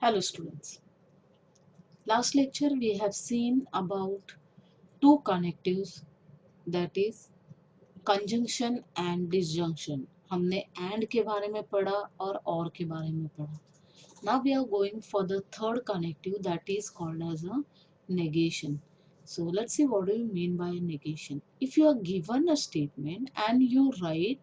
Hello students. Last lecture we have seen about two connectives, that is conjunction and disjunction. हमने and के बारे में पढ़ा और के बारे में पढ़ा. Now we are going for the third connective, that is called as a negation. So let's see what do you mean by negation. If you are given a statement and you write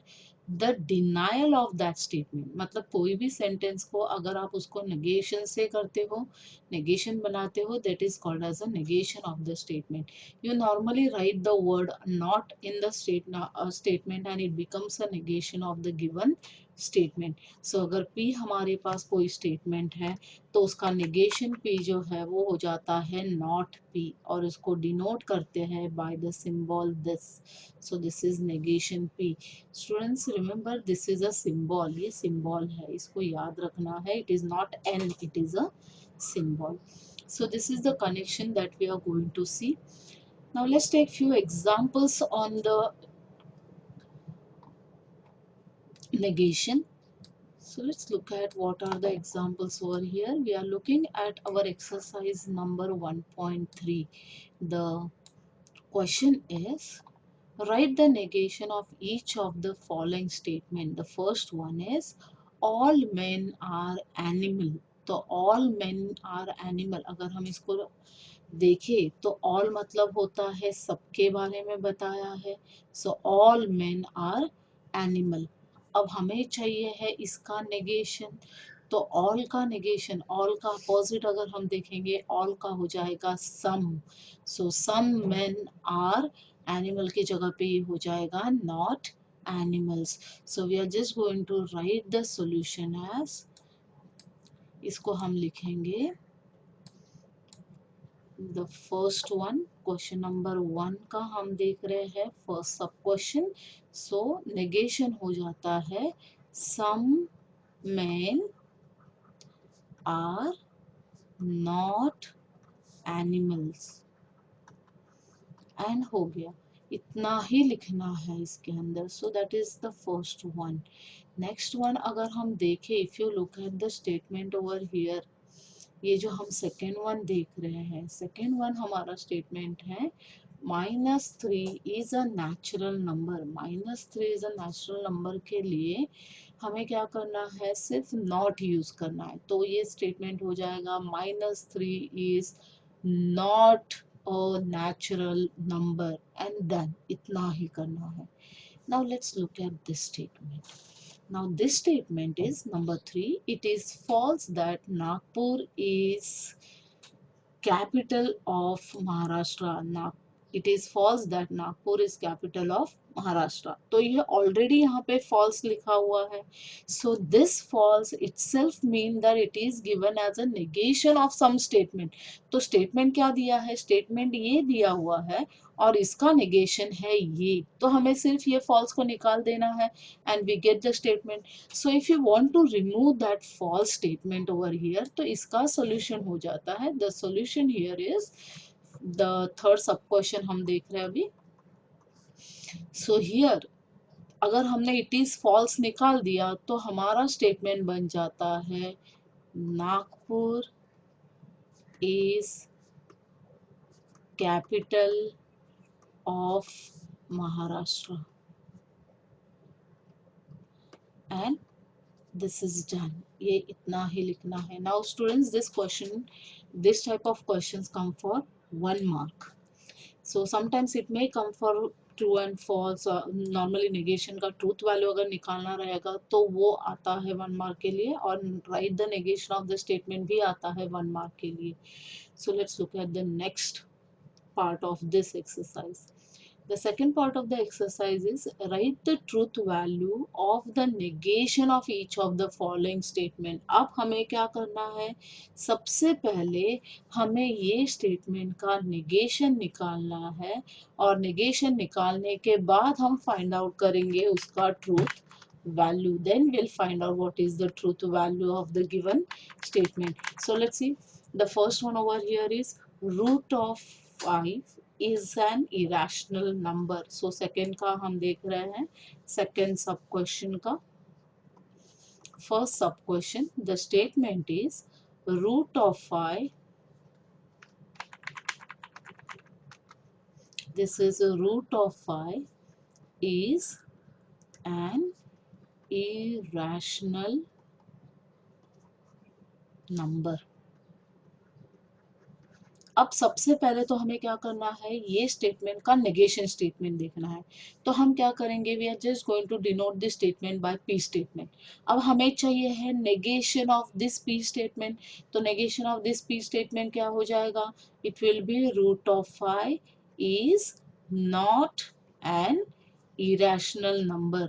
the denial of that statement, मतलब कोई भी sentence को अगर आप उसको negation से करते हो, negation बनाते हो, that is called as a negation of the statement. You normally write the word not in the statement and it becomes a negation of the given statement. So अगर P हमारे पास कोई statement है तो उसका negation P जो है वो हो जाता है not P और इसको denote करते हैं by the symbol this. So this is negation P. Students remember this is a symbol. ये symbol है, इसको याद रखना है. It is not N, it is a symbol. So this is the connection that we are going to see. Now let's take few examples on the negation. So let's look at what are the examples over here. We are looking at our exercise number 1.3. The question is, write the negation of each of the following statement. The first one is, all men are animal. तो all men are animal, अगर हम इसको देखें तो all मतलब होता है सबके बारे में बताया है. So all men are animal. अब हमें चाहिए है इसका नेगेशन. तो ऑल का नेगेशन, ऑल का अपोजिट अगर हम देखेंगे, ऑल का हो जाएगा some. So some men are animal की जगह पे ये हो जाएगा not animals. So we are just going to write the solution as, इसको हम लिखेंगे the first one. Question number 1 का हम देख रहे हैं फर्स्ट सब क्वेश्चन. सो नेगेशन हो जाता है सम men are not animals. And हो गया, इतना ही लिखना है इसके अंदर. सो that is the first one. Next one अगर हम देखें, if you look at the statement over here, ये जो हम सेकेंड वन देख रहे हैं, सेकेंड वन हमारा स्टेटमेंट है -3 is a natural number. -3 is a natural number के लिए हमें क्या करना है, सिर्फ नॉट यूज करना है. तो ये स्टेटमेंट हो जाएगा -3 is not a natural number and then इतना ही करना है. Now let's look at this statement. Now this statement is number 3. It is false that Nagpur is capital of Maharashtra. It is false that Nagpur is capital of Maharashtra. तो ये already यहाँ पे false लिखा हुआ है. So this false itself mean that it is given as a negation of some statement. तो statement क्या दिया है, statement ये दिया हुआ है और इसका negation है ये. तो हमें सिर्फ ये false को निकाल देना है and we get the statement. So if you want to remove that false statement over here, तो इसका solution हो जाता है. The solution here is the third sub question हम देख रहे हैं अभी. So here अगर हमने it is false निकाल दिया तो हमारा statement बन जाता है Nagpur is capital of Maharashtra and this is done. ये इतना ही लिखना है. Now students, this type of questions come for 1 mark. So sometimes it may come for true and false. Normally negation का truth value अगर निकालना रहेगा तो वो आता है 1 mark के लिए और write the negation of the statement भी आता है 1 mark के लिए. So let's look at the next part of this exercise. The second part of the exercise is write the truth value of the negation of each of the following statement. अब हमें क्या करना है, सबसे पहले हमें ये statement का negation निकालना है और negation निकालने के बाद हम find out करेंगे उसका truth value. Then we'll find out what is the truth value of the given statement. So let's see. The first one over here is root of 5 is an irrational number. So second का हम देख रहे हैं, second sub question का. First sub question, the statement is root of phi, this is a root of phi is an irrational number. अब सबसे पहले तो हमें क्या करना है, ये स्टेटमेंट का नेगेशन स्टेटमेंट देखना है. तो हम क्या करेंगे, we are just going to denote this statement by P statement. अब हमें चाहिए है negation of this P statement. तो negation of this P statement क्या हो जाएगा, it will be root of phi is not an irrational number.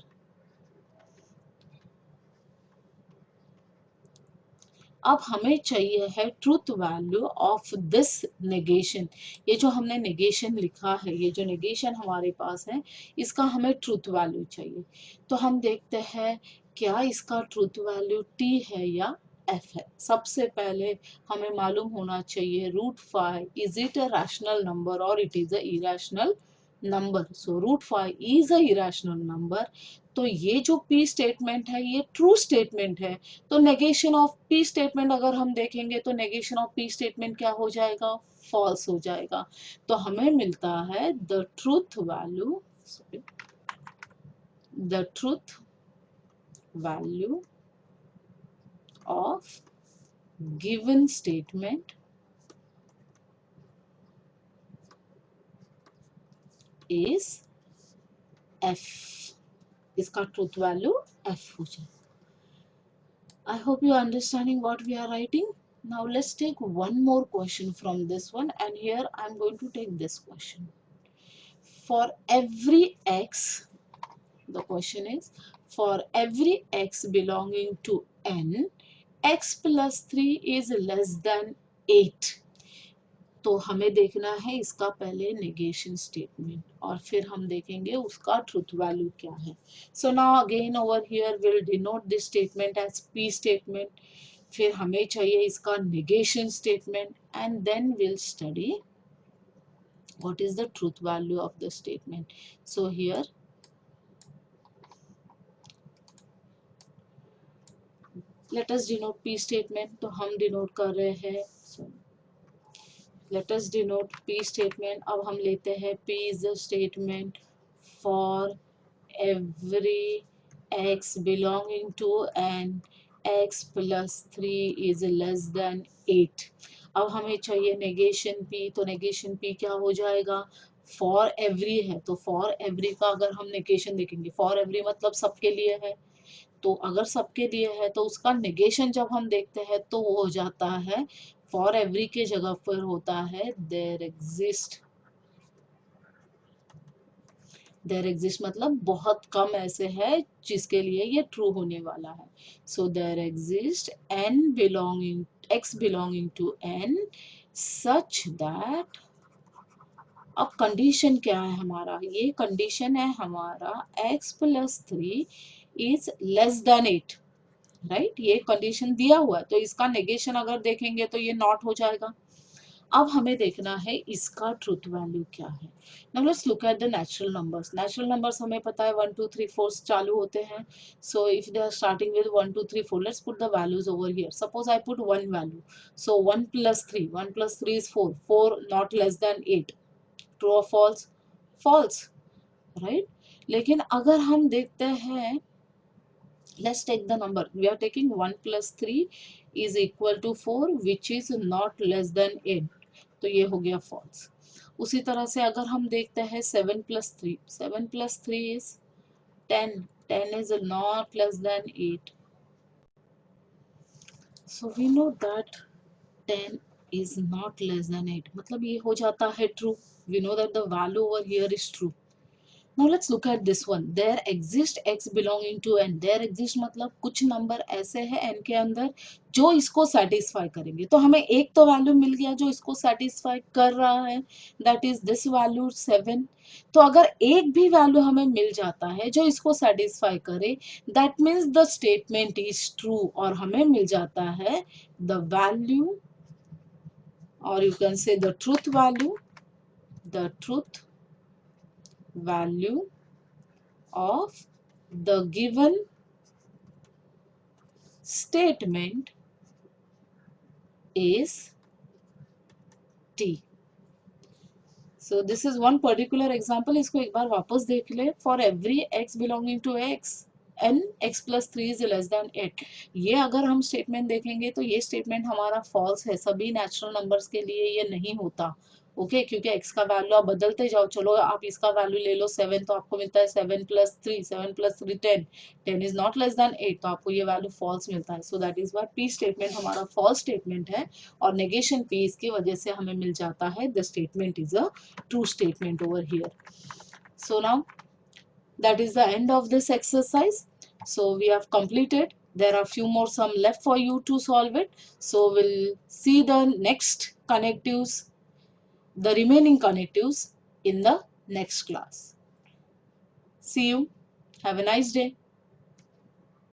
अब हमें चाहिए है truth value of this negation. ये जो हमने नेगेशन लिखा है, ये जो नेगेशन हमारे पास है, इसका हमें ट्रूथ वैल्यू चाहिए. तो हम देखते हैं क्या इसका ट्रूथ वैल्यू टी है या एफ है. सबसे पहले हमें मालूम होना चाहिए root five is it a rational number और it is a irrational number. So root five is a irrational number. तो ये जो पी स्टेटमेंट है ये ट्रू स्टेटमेंट है. तो नेगेशन ऑफ पी स्टेटमेंट अगर हम देखेंगे तो नेगेशन ऑफ पी स्टेटमेंट क्या हो जाएगा, फॉल्स हो जाएगा. तो हमें मिलता है the truth value, the truth value of given statement is F. इसका ट्रूथ वैल्यू एफ हो जाएगा. I hope you are understanding what we are writing. Now let's take one more question from this one, and here I am going to take this question. For every x, the question is, for every x belonging to n, x plus 3 is less than 8. तो हमें देखना है इसका पहले negation statement और फिर हम देखेंगे उसका ट्रूथ वैल्यू क्या है. So now again over here will denote this statement as P statement. फिर हमें चाहिए इसका negation statement and then will study what is the truth value of the statement. So here let us denote p statement. तो हम denote कर रहे हैं, let us denote p statement. अब हम लेते हैं p is the statement for every x belonging to n, x plus 3 is less than 8. अब हमें चाहिए नेगेशन p. तो नेगेशन p क्या हो जाएगा, फॉर एवरी है तो फॉर एवरी का अगर हम नेगेशन देखेंगे, फॉर एवरी मतलब सबके लिए है. तो अगर सबके लिए है तो उसका नेगेशन जब हम देखते हैं तो वो हो जाता है फॉर एवरी के जगह पर होता है देयर एग्जिस्ट मतलब बहुत कम ऐसे है जिसके लिए ये ट्रू होने वाला है. So there exist n belonging x belonging to n such that. अब कंडीशन क्या है हमारा, ये कंडीशन है हमारा x plus 3 is less than 8. Right, ये कंडीशन दिया हुआ है तो इसका नेगेशन अगर देखेंगे तो ये नॉट हो जाएगा. अब हमें देखना है इसका ट्रूथ वैल्यू क्या है. Now let's look at the natural numbers. Natural numbers हमें पता है 1 2 3 4 चालू होते हैं. So if they are starting with 1 2 3 4, let's put the values over here. Suppose I put one value. So 1 plus 3, 1 plus 3 is 4, 4 not less than 8. True और false, false. Right, लेकिन अगर हम देखते हैं, let's take the number. We are taking 1 plus 3 is equal to 4 which is not less than 8. तो ये हो गया false. उसी तरह से अगर हम देखते हैं 7 plus 3, 7 plus 3 is 10, 10 is not less than 8. So we know that 10 is not less than 8. मतलब ये हो जाता है true. We know that the value over here is true. Now let's look at this one. There exist x belonging to n. There exist मतलब कुछ number ऐसे हैं n के अंदर जो इसको सेटिस्फाई करेंगे. तो हमें एक तो वैल्यू मिल गया जो इसको सेटिस्फाई कर रहा है, दैट इज दिस वैल्यू 7. तो अगर एक भी वैल्यू हमें मिल जाता है जो इसको सेटिस्फाई करे, that means the statement is true और हमें मिल जाता है द वैल्यू, और you can say the truth value, the truth value of the given statement is t. So this is one particular example. इसको एक बार वापस देख ले. For every x belonging to x n x plus 3 is less than 8. ये अगर हम statement देखेंगे तो ये स्टेटमेंट हमारा फॉल्स है. सभी नेचुरल नंबर्स के लिए ये नहीं होता. ओके क्योंकि x का वैल्यू आप बदलते जाओ. चलो आप इसका वैल्यू ले लो 7 तो आपको मिलता है 7 plus 3 7 plus 3 10. 10 is not less than 8 तो आपको ये वैल्यू फॉल्स मिलता है. So that is why p statement हमारा फॉल्स स्टेटमेंट है और नेगेशन p इसकी वजह से हमें मिल जाता है the statement is a true statement over here. So now that is the end of this exercise. So we have completed. There are few more sum left for you to solve it. So we'll see the next connectives, the remaining connectives in the next class. See you. Have a nice day.